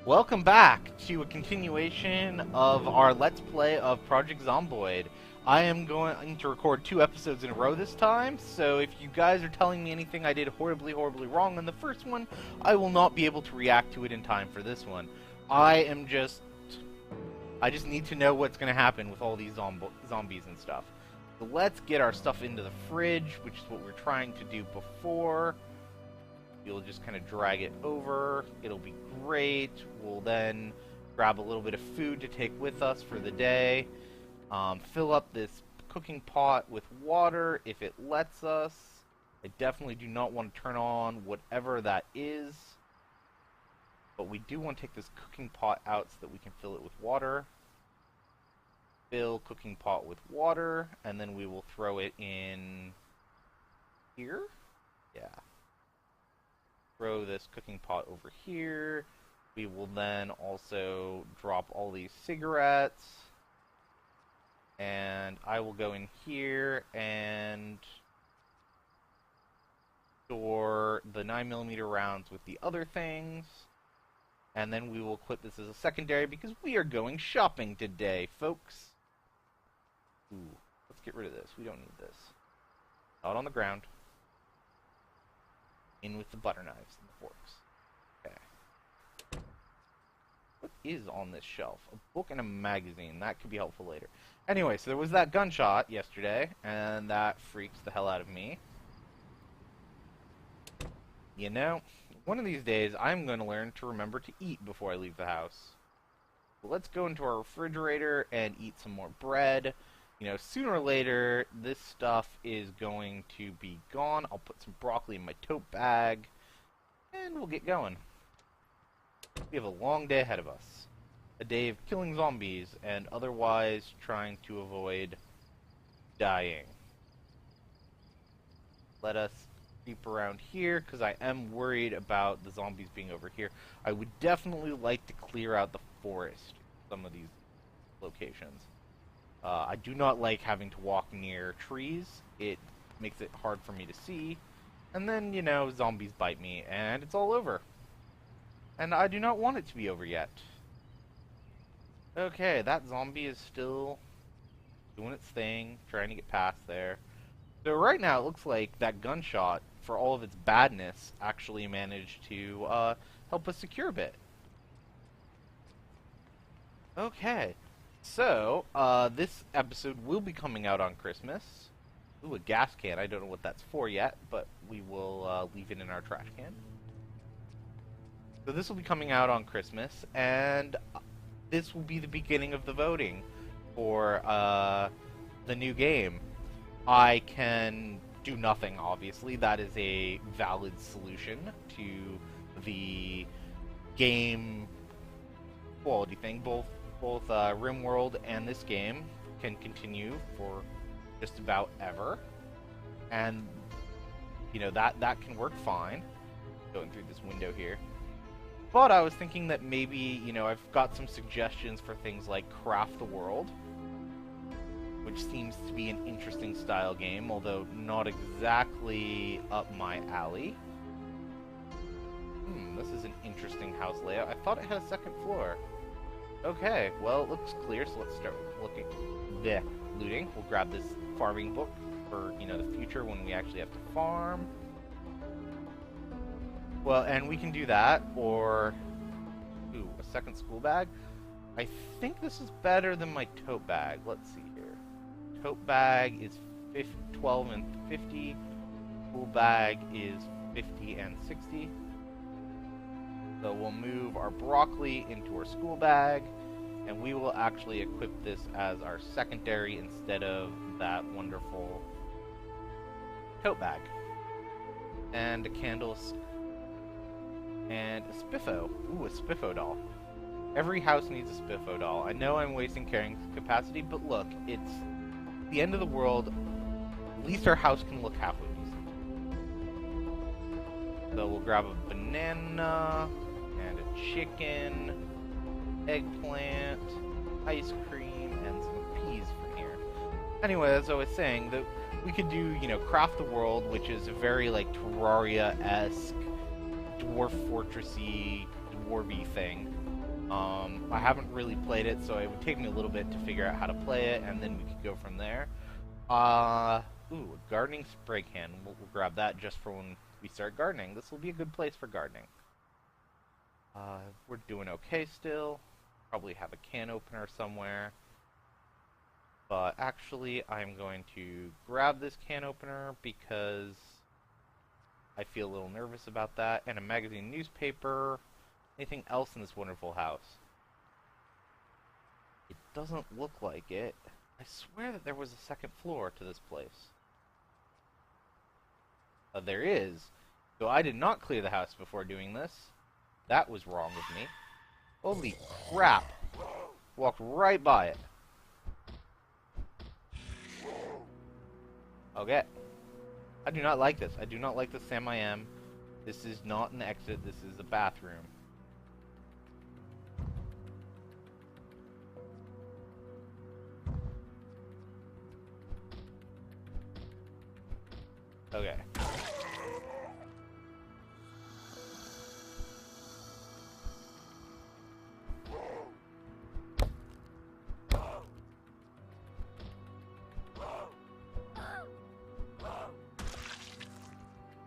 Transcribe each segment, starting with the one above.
Welcome back to a continuation of our Let's Play of Project Zomboid. I am going to record 2 episodes in a row this time, so if you guys are telling me anything I did horribly wrong in the first one, I will not be able to react to it in time for this one. I just need to know what's going to happen with all these zombies and stuff. So let's get our stuff into the fridge, which is what we're trying to do before. You'll just kind of drag it over. It'll be great. We'll then grab a little bit of food to take with us for the day. Fill up this cooking pot with water if it lets us. I definitely do not want to turn on whatever that is. But we do want to take this cooking pot out so that we can fill it with water. Fill cooking pot with water, and then we will throw it in here. Yeah. Throw this cooking pot over here. We will then also drop all these cigarettes. And I will go in here and store the 9mm rounds with the other things. And then we will equip this as a secondary because we are going shopping today, folks. Ooh, let's get rid of this. We don't need this. Not on the ground. In with the butter knives and the forks. Okay. What is on this shelf? A book and a magazine. That could be helpful later. Anyway, so there was that gunshot yesterday, and that freaks the hell out of me. You know, one of these days, I'm going to learn to remember to eat before I leave the house. So let's go into our refrigerator and eat some more bread. You know, sooner or later, this stuff is going to be gone. I'll put some broccoli in my tote bag, and we'll get going. We have a long day ahead of us. A day of killing zombies, and otherwise trying to avoid dying. Let us creep around here, because I am worried about the zombies being over here. I would definitely like to clear out the forest, some of these locations. I do not like having to walk near trees. It makes it hard for me to see. And then, you know, zombies bite me, and it's all over. And I do not want it to be over yet. Okay, that zombie is still doing its thing, trying to get past there. So right now, it looks like that gunshot, for all of its badness, actually managed to help us secure a bit. Okay. So, this episode will be coming out on Christmas. Ooh, a gas can. I don't know what that's for yet, but we will leave it in our trash can. So this will be coming out on Christmas, and this will be the beginning of the voting for the new game. I can do nothing, obviously. That is a valid solution to the game quality thing. Both RimWorld and this game can continue for just about ever, and you know that can work fine. Going through this window here, but I was thinking that maybe, you know, I've got some suggestions for things like Craft the World, which seems to be an interesting style game, although not exactly up my alley. This is an interesting house layout. I thought it had a second floor. Okay, well, it looks clear, so let's start looting. We'll grab this farming book for, you know, the future when we actually have to farm. Well, and we can do that, or ooh, a second school bag. I think this is better than my tote bag. Let's see here. Tote bag is 12 and 50. School bag is 50 and 60. So we'll move our broccoli into our school bag, and we will actually equip this as our secondary instead of that wonderful tote bag. And a candle, and a spiffo. Ooh, a spiffo doll. Every house needs a spiffo doll. I know I'm wasting carrying capacity, but look, it's the end of the world. At least our house can look halfway decent. So we'll grab a banana, and a chicken, eggplant, ice cream, and some peas from here. Anyway, as I was saying, that we could do, you know, Craft the World, which is a very, like, Terraria-esque, dwarf fortressy, dwarvy thing. I haven't really played it, so it would take me a little bit to figure out how to play it, and then we could go from there. Ooh, a gardening spray can. We'll grab that just for when we start gardening. This will be a good place for gardening. We're doing okay still. Probably have a can opener somewhere. But actually, I'm going to grab this can opener because I feel a little nervous about that. And a magazine, newspaper, anything else in this wonderful house? It doesn't look like it. I swear that there was a second floor to this place. There is. So I did not clear the house before doing this. That was wrong with me. Holy crap. Walked right by it. Okay. I do not like this. I do not like the Sam I am. This is not an exit. This is a bathroom. Okay.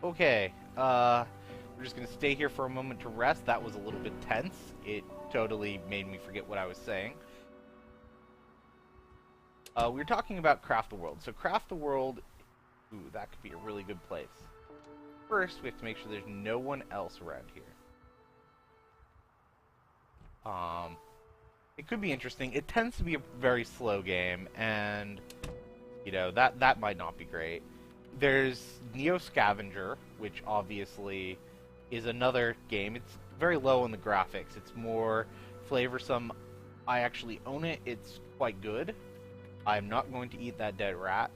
Okay, we're just gonna stay here for a moment to rest. That was a little bit tense. It totally made me forget what I was saying. We were talking about Craft the World. So Craft the World, ooh, that could be a really good place. First, we have to make sure there's no one else around here. It could be interesting. It tends to be a very slow game, and, you know, that might not be great. There's Neo Scavenger, which obviously is another game. It's very low on the graphics. It's more flavorsome. I actually own it. It's quite good. I'm not going to eat that dead rat.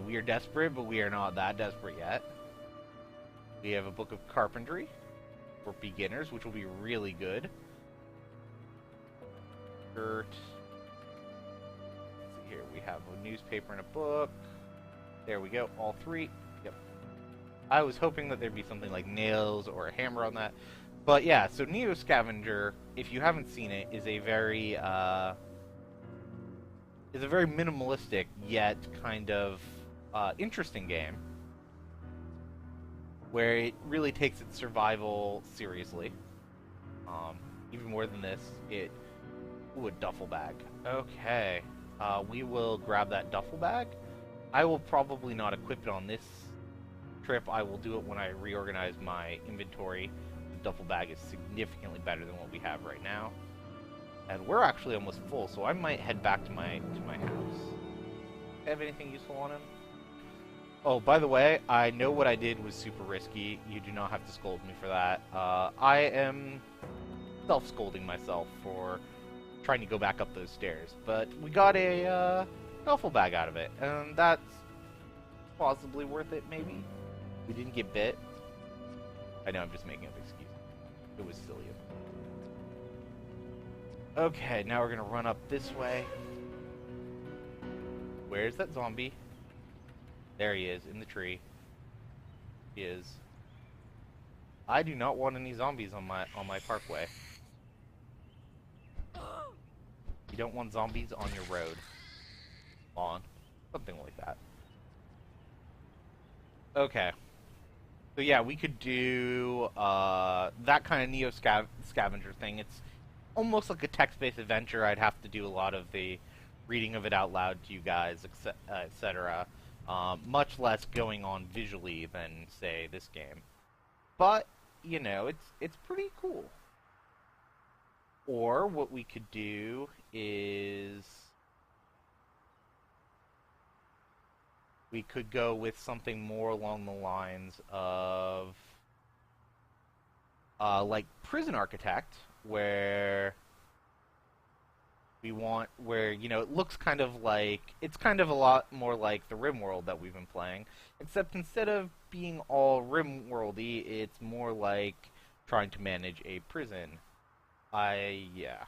We are desperate, but we are not that desperate yet. We have a book of carpentry for beginners, which will be really good. Dirt. Let's see here. We have a newspaper and a book. There we go, all three. Yep. I was hoping that there'd be something like nails or a hammer on that. But yeah, so Neo Scavenger, if you haven't seen it, is a very minimalistic yet kind of interesting game where it really takes its survival seriously. Even more than this, ooh, a duffel bag. Okay, we will grab that duffel bag. I will probably not equip it on this trip. I will do it when I reorganize my inventory. The duffel bag is significantly better than what we have right now. And we're actually almost full, so I might head back to my house. Have anything useful on him? Oh, by the way, I know what I did was super risky. You do not have to scold me for that. I am self-scolding myself for trying to go back up those stairs. But we got a duffel bag out of it, and that's possibly worth it, maybe. We didn't get bit. I know I'm just making up excuses. It was silly. Okay, now we're gonna run up this way. Where's that zombie? There he is, in the tree. He is. I do not want any zombies on my parkway. You don't want zombies on your road. On. Something like that. Okay. So yeah, we could do that kind of Neo Scavenger thing. It's almost like a text-based adventure. I'd have to do a lot of the reading of it out loud to you guys, etc. Much less going on visually than, say, this game. But, you know, it's pretty cool. Or what we could do is we could go with something more along the lines of like Prison Architect, where you know, it looks kind of like, it's kind of a lot more like the RimWorld that we've been playing, except instead of being all RimWorldy, it's more like trying to manage a prison. Yeah.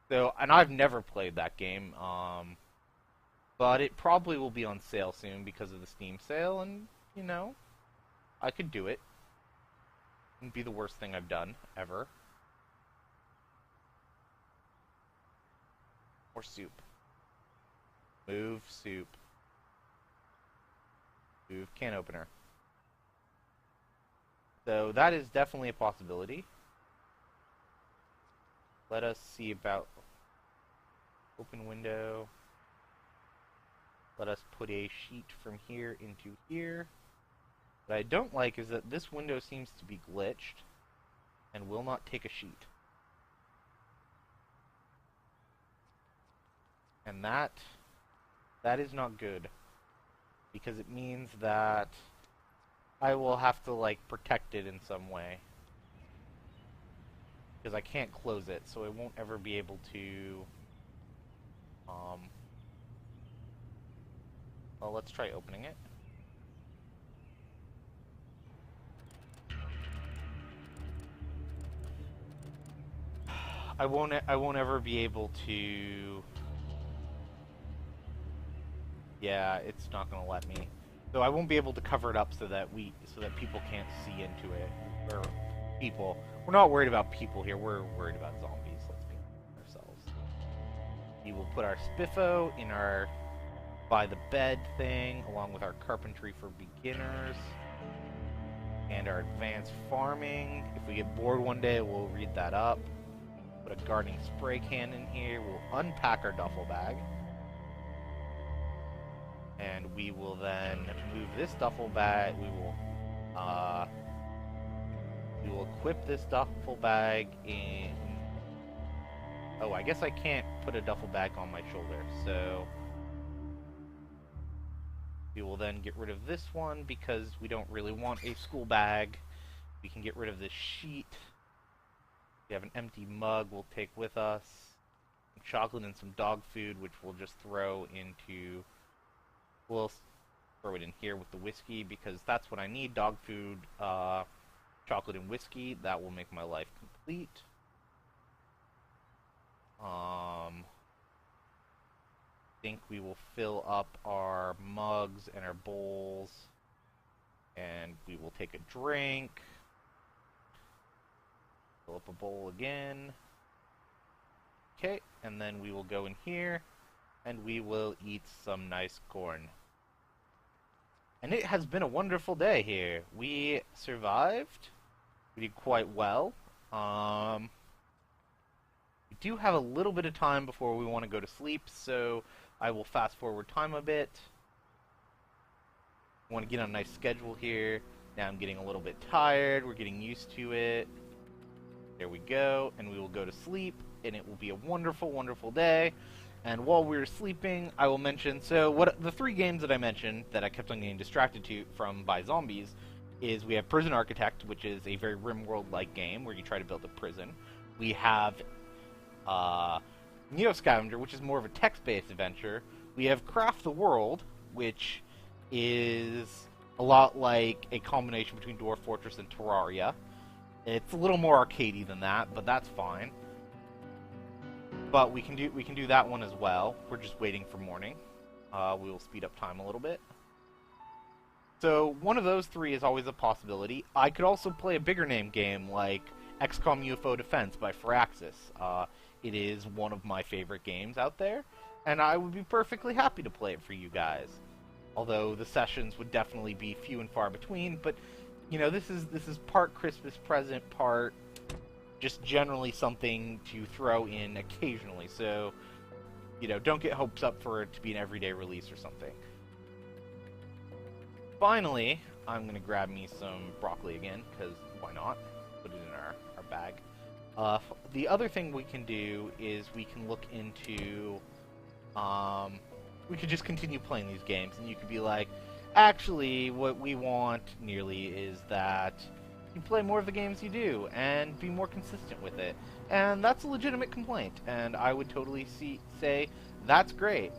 So, and I've never played that game, but it probably will be on sale soon because of the Steam sale, and, you know, I could do it. Wouldn't be the worst thing I've done, ever. Or soup. Move soup. Move can opener. So that is definitely a possibility. Let us see about open window. Let us put a sheet from here into here. What I don't like is that this window seems to be glitched and will not take a sheet. And that is not good, because it means that I will have to, like, protect it in some way. Because I can't close it, so I won't ever be able to, well, let's try opening it. I won't ever be able to... Yeah, it's not gonna let me. So I won't be able to cover it up so that people can't see into it. Or people. We're not worried about people here, we're worried about zombies, let's be ourselves. We will put our spiffo in our by the bed thing, along with our carpentry for beginners. And our advanced farming. If we get bored one day, we'll read that up. Put a gardening spray can in here. We'll unpack our duffel bag. And we will then move this duffel bag. We will equip this duffel bag in... Oh, I guess I can't put a duffel bag on my shoulder, so... We will then get rid of this one because we don't really want a school bag. We can get rid of this sheet. We have an empty mug we'll take with us. Some chocolate and some dog food, which we'll just throw into... We'll throw it in here with the whiskey because that's what I need. Dog food, chocolate, and whiskey. That will make my life complete. I think we will fill up our mugs and our bowls. And we will take a drink. Fill up a bowl again. Okay, and then we will go in here. And we will eat some nice corn. And it has been a wonderful day here. We survived. We did quite well. We do have a little bit of time before we want to go to sleep, so I will fast forward time a bit. I want to get on a nice schedule here. Now I'm getting a little bit tired. We're getting used to it. There we go. And we will go to sleep, and it will be a wonderful, wonderful day. And while we were sleeping, I will mention, so what the three games that I mentioned that I kept on getting distracted from by zombies is we have Prison Architect, which is a very RimWorld-like game where you try to build a prison. We have Neo Scavenger, which is more of a text-based adventure. We have Craft the World, which is a lot like a combination between Dwarf Fortress and Terraria. It's a little more arcadey than that, but that's fine. But we can do that one as well. We're just waiting for morning. We will speed up time a little bit. So one of those three is always a possibility. I could also play a bigger name game like XCOM UFO Defense by Firaxis. It is one of my favorite games out there, and I would be perfectly happy to play it for you guys. Although the sessions would definitely be few and far between, but you know, this is part Christmas present, part just generally something to throw in occasionally, so, you know, don't get hopes up for it to be an everyday release or something. Finally, I'm going to grab me some broccoli again, because why not? Put it in our bag. The other thing we can do is we can look into, we could just continue playing these games, and you could be like, actually, what we want nearly is that you play more of the games you do, and be more consistent with it. And that's a legitimate complaint, and I would totally say, that's great.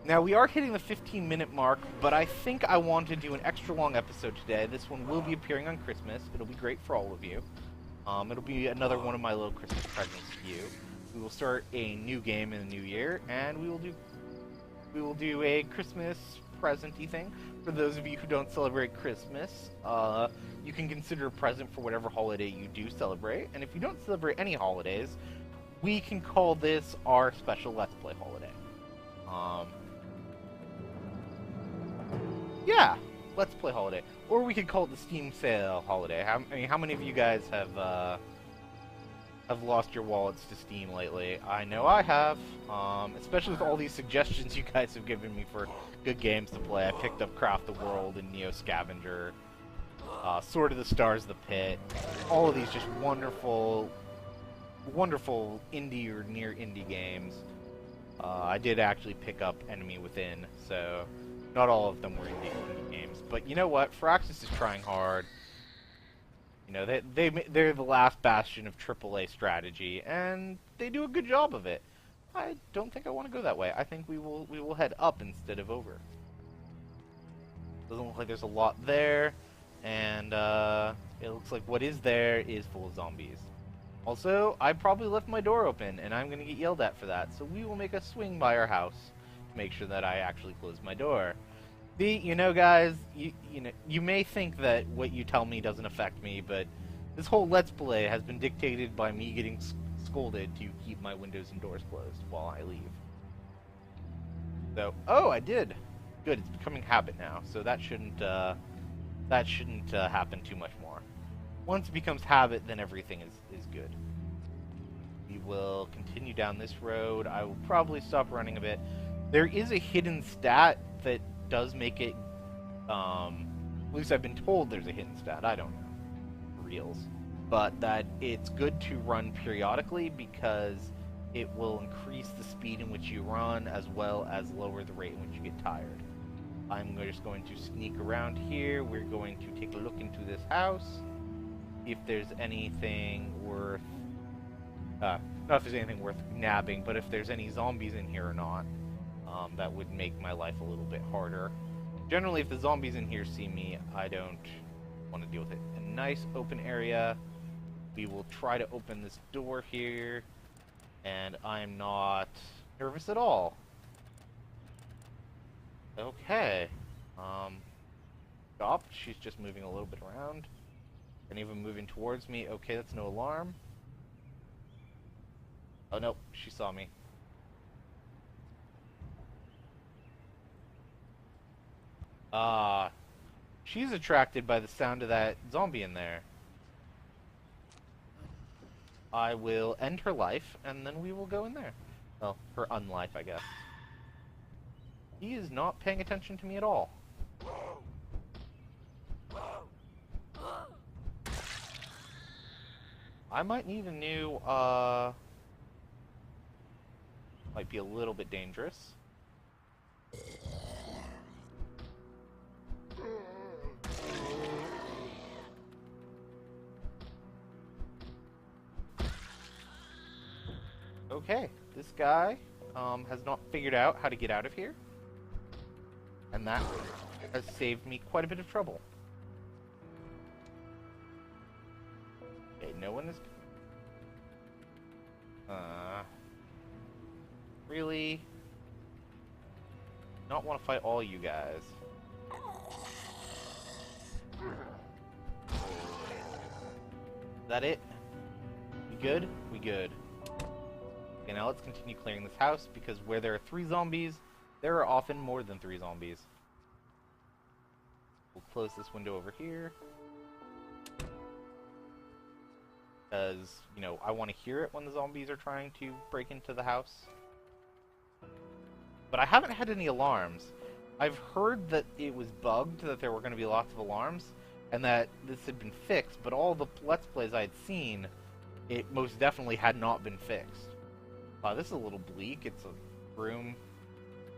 Now, we are hitting the 15-minute mark, but I think I want to do an extra long episode today. This one will be appearing on Christmas. It'll be great for all of you. It'll be another one of my little Christmas presents to you. We will start a new game in the new year, and we will do a Christmas present-y thing. For those of you who don't celebrate Christmas, you can consider a present for whatever holiday you do celebrate. And if you don't celebrate any holidays, we can call this our special Let's Play holiday. Yeah, Let's Play holiday. Or we could call it the Steam Sale holiday. I mean, how many of you guys have lost your wallets to Steam lately? I know I have, especially with all these suggestions you guys have given me for good games to play. I picked up Craft the World and Neo Scavenger, Sword of the Stars, The Pit. All of these just wonderful, wonderful indie or near indie games. I did actually pick up Enemy Within, so not all of them were indie games. But you know what? Firaxis is trying hard. You know, they're the last bastion of AAA strategy, and they do a good job of it. I don't think I want to go that way. I think we will head up instead of over. Doesn't look like there's a lot there, and it looks like what is there is full of zombies. Also, I probably left my door open, and I'm going to get yelled at for that, so we will make a swing by our house to make sure that I actually close my door. You know, guys, you may think that what you tell me doesn't affect me, but this whole Let's Play has been dictated by me getting scolded to keep my windows and doors closed while I leave. So, oh, I did. Good, it's becoming habit now, so that shouldn't happen too much more. Once it becomes habit, then everything is good. We will continue down this road. I will probably stop running a bit. There is a hidden stat that does make it, at least I've been told there's a hidden stat, I don't know, reals, but that it's good to run periodically because it will increase the speed in which you run as well as lower the rate in which you get tired. I'm just going to sneak around here. We're going to take a look into this house, see if there's anything worth, not if there's anything worth nabbing, but if there's any zombies in here or not. That would make my life a little bit harder. Generally, if the zombies in here see me, I don't want to deal with it. A nice open area. We will try to open this door here, and I'm not nervous at all. Okay. Stop. She's just moving a little bit around. And even moving towards me. Okay, that's no alarm. Oh, no. She saw me. She's attracted by the sound of that zombie in there. I will end her life, and then we will go in there. Well, her unlife, I guess. He is not paying attention to me at all. I might need a new, might be a little bit dangerous. Okay, this guy has not figured out how to get out of here, and that has saved me quite a bit of trouble. Okay, no one is... really? Not want to fight all you guys. Is that it? We good? We good. Okay, now let's continue clearing this house, because where there are 3 zombies, there are often more than 3 zombies. We'll close this window over here. Because, you know, I want to hear it when the zombies are trying to break into the house. But I haven't had any alarms. I've heard that it was bugged, that there were going to be lots of alarms, and that this had been fixed, but all the Let's Plays I had seen, it most definitely had not been fixed. This is a little bleak. It's a room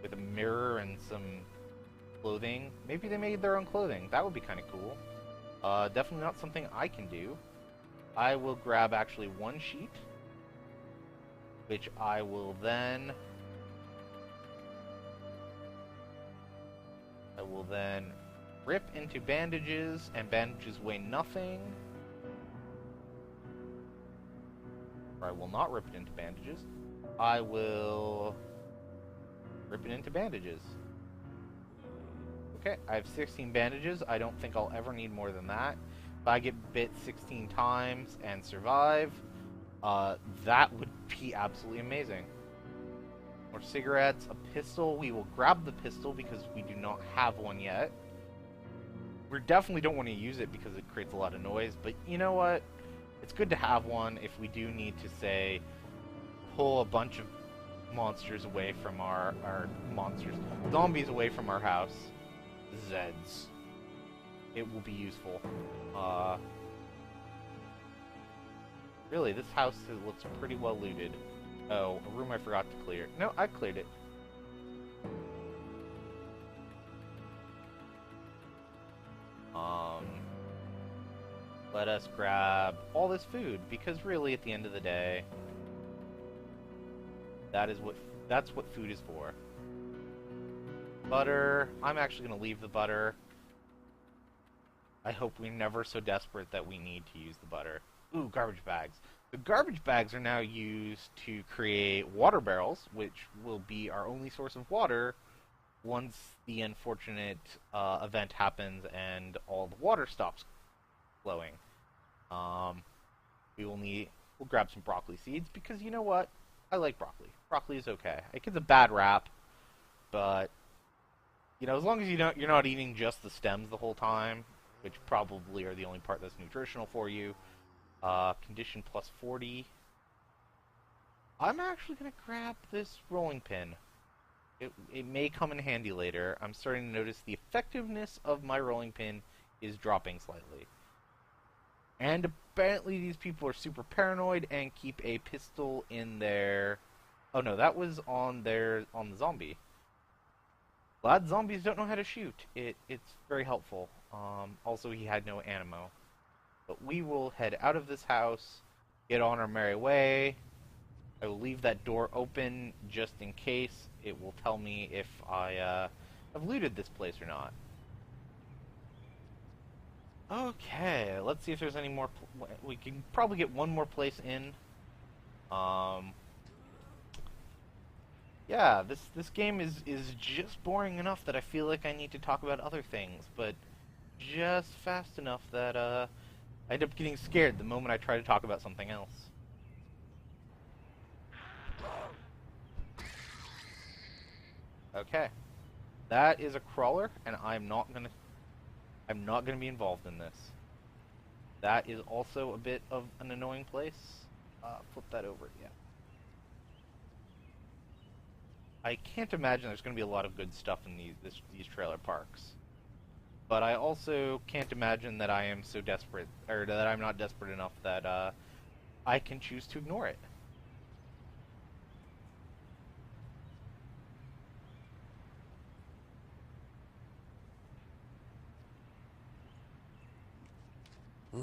with a mirror and some clothing. Maybe they made their own clothing. That would be kind of cool. Definitely not something I can do. I will grab actually 1 sheet, which I will then rip into bandages, and bandages weigh nothing. Or I will not rip it into bandages. I will rip it into bandages. Okay, I have 16 bandages. I don't think I'll ever need more than that. If I get bit 16 times and survive, That would be absolutely amazing. More cigarettes, a pistol. We will grab the pistol because we do not have one yet. We definitely don't want to use it because it creates a lot of noise, but you know what? It's good to have one if we do need to, say, pull a bunch of monsters away from our zombies away from our house. Zeds. It will be useful. Really, this house looks pretty well looted. Oh, a room I forgot to clear. No, I cleared it. Let us grab all this food, because really, at the end of the day, that's what food is for. Butter. I'm actually going to leave the butter. I hope we're never so desperate that we need to use the butter. Ooh, garbage bags. The garbage bags are now used to create water barrels, which will be our only source of water once the unfortunate event happens and all the water stops flowing. We'll grab some broccoli seeds because you know what? I like broccoli. Broccoli is okay. It gets a bad rap, but you know, as long as you're not eating just the stems the whole time, which probably are the only part that's nutritional for you. Condition plus 40. I'm actually gonna grab this rolling pin. It may come in handy later. I'm starting to notice the effectiveness of my rolling pin is dropping slightly. And apparently these people are super paranoid and keep a pistol in their... Oh no, that was on the zombie. Glad zombies don't know how to shoot. It's very helpful. Also, he had no ammo. But we will head out of this house, get on our merry way. I will leave that door open just in case. It will tell me if I have looted this place or not. Okay, let's see if there's any more... We can probably get one more place in. Yeah, this game is just boring enough that I feel like I need to talk about other things, but just fast enough that I end up getting scared the moment I try to talk about something else. Okay. That is a crawler, and I'm not gonna be involved in this. That is also a bit of an annoying place. Flip that over, yeah. I can't imagine there's going to be a lot of good stuff in these trailer parks. But I also can't imagine that I am so desperate, or that I'm not desperate enough that I can choose to ignore it.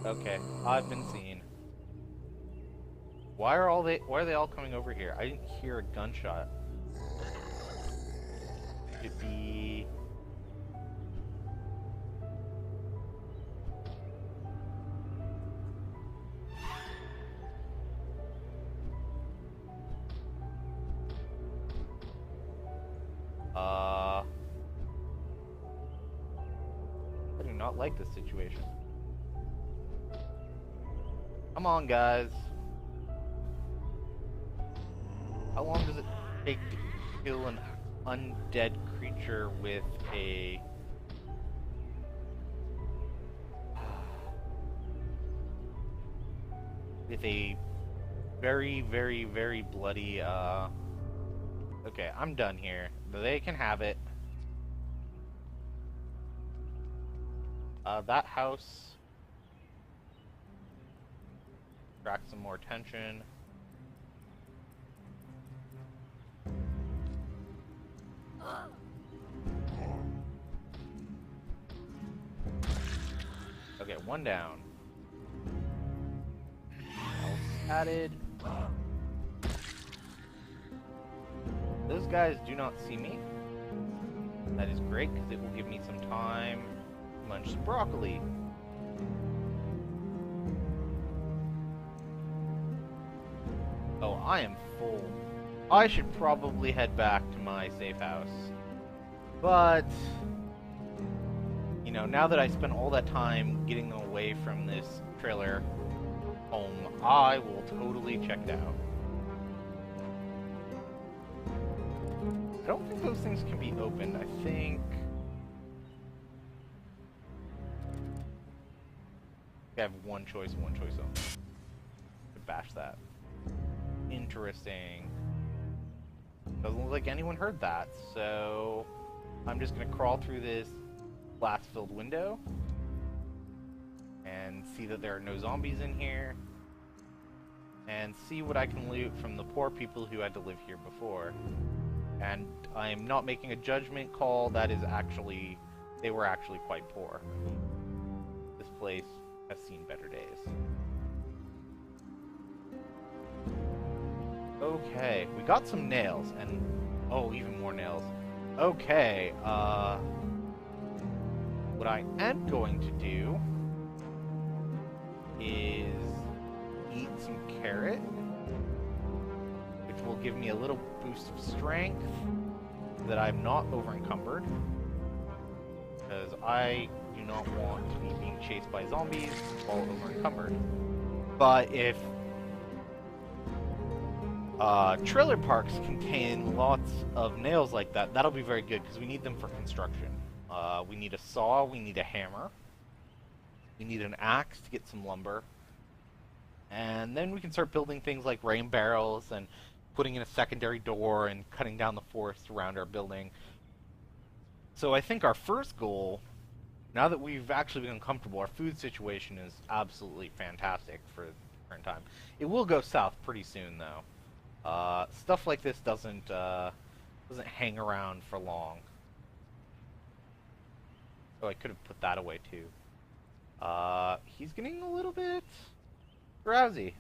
Okay, I've been seen. Why are they all coming over here? I didn't hear a gunshot. Could it be... I do not like this situation. Come on, guys. How long does it take to kill an undead creature with a... with a very, very, very bloody, Okay, I'm done here. They can have it. That house... attract some more attention. Okay, one down. Else added. Those guys do not see me. That is great because it will give me some time to munch some broccoli. Oh, I am full. I should probably head back to my safe house. But, you know, now that I spent all that time getting them away from this trailer, I will totally check it out. I don't think those things can be opened. I think I have one choice only. To bash that. Interesting. Doesn't look like anyone heard that, so I'm just gonna crawl through this glass-filled window and see that there are no zombies in here, and see what I can loot from the poor people who had to live here before. And I am not making a judgment call. That is actually, they were actually quite poor. This place has seen better days. Okay, we got some nails, and oh, even more nails. Okay, what I am going to do is eat some carrot, which will give me a little boost of strength so that I'm not over-encumbered, because I do not want to be being chased by zombies while over-encumbered. But if trailer parks contain lots of nails like that, that'll be very good, because we need them for construction. We need a saw, we need a hammer, we need an axe to get some lumber, and then we can start building things like rain barrels and putting in a secondary door and cutting down the forest around our building. So I think our first goal, now that we've actually become comfortable, our food situation is absolutely fantastic for the current time. It will go south pretty soon, though. Stuff like this doesn't hang around for long. Oh, I could have put that away too. He's getting a little bit drowsy.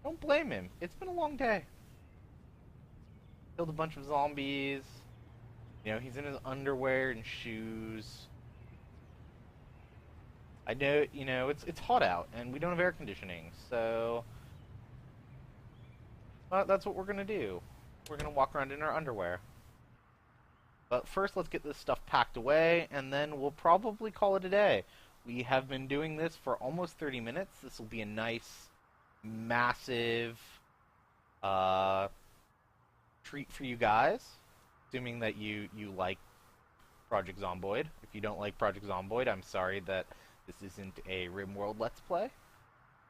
Don't blame him. It's been a long day. Killed a bunch of zombies. You know, he's in his underwear and shoes. I know, you know, it's hot out and we don't have air conditioning, so that's what we're gonna do. We're gonna walk around in our underwear. But first, let's get this stuff packed away, and then we'll probably call it a day. We have been doing this for almost 30 minutes. This will be a nice, massive treat for you guys, assuming that you like Project Zomboid. If you don't like Project Zomboid, I'm sorry that this isn't a RimWorld Let's Play.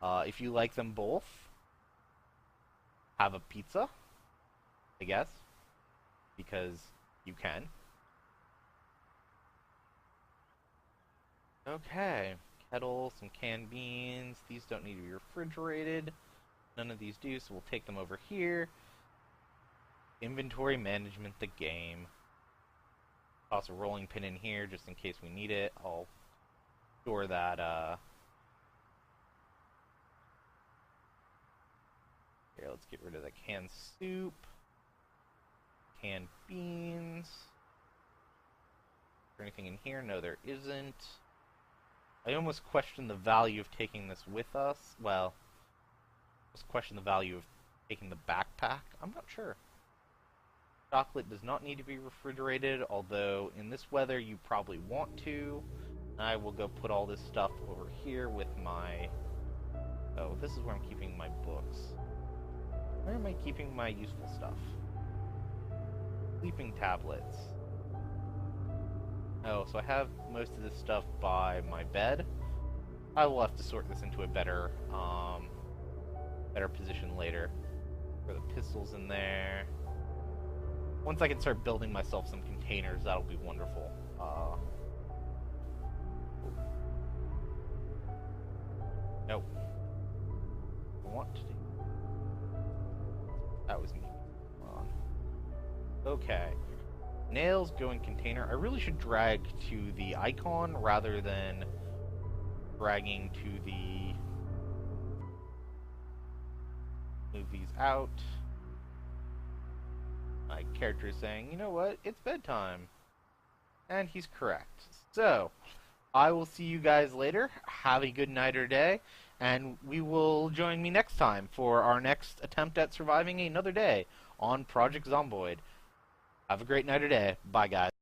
If you like them both, have a pizza, I guess, because you can. Okay, kettle, some canned beans. These don't need to be refrigerated. None of these do, so we'll take them over here. Inventory management, the game. Toss a rolling pin in here just in case we need it. I'll store that, here, let's get rid of the canned soup. Canned beans. Is there anything in here? No, there isn't. I almost question the value of taking this with us. Well, just question the value of taking the backpack. I'm not sure. Chocolate does not need to be refrigerated, although in this weather you probably want to. I will go put all this stuff over here with my... Oh, this is where I'm keeping my books. Where am I keeping my useful stuff? Sleeping tablets. Oh, so I have most of this stuff by my bed. I will have to sort this into a better position later. Throw the pistols in there. Once I can start building myself some containers, that'll be wonderful. Nope. I want to do... That was me. Wrong. Okay. Nails go in container. I really should drag to the icon rather than dragging to the... Move these out. My character is saying, you know what, it's bedtime. And he's correct. So, I will see you guys later. Have a good night or day. And we will join me next time for our next attempt at surviving another day on Project Zomboid. Have a great night or day. Bye, guys.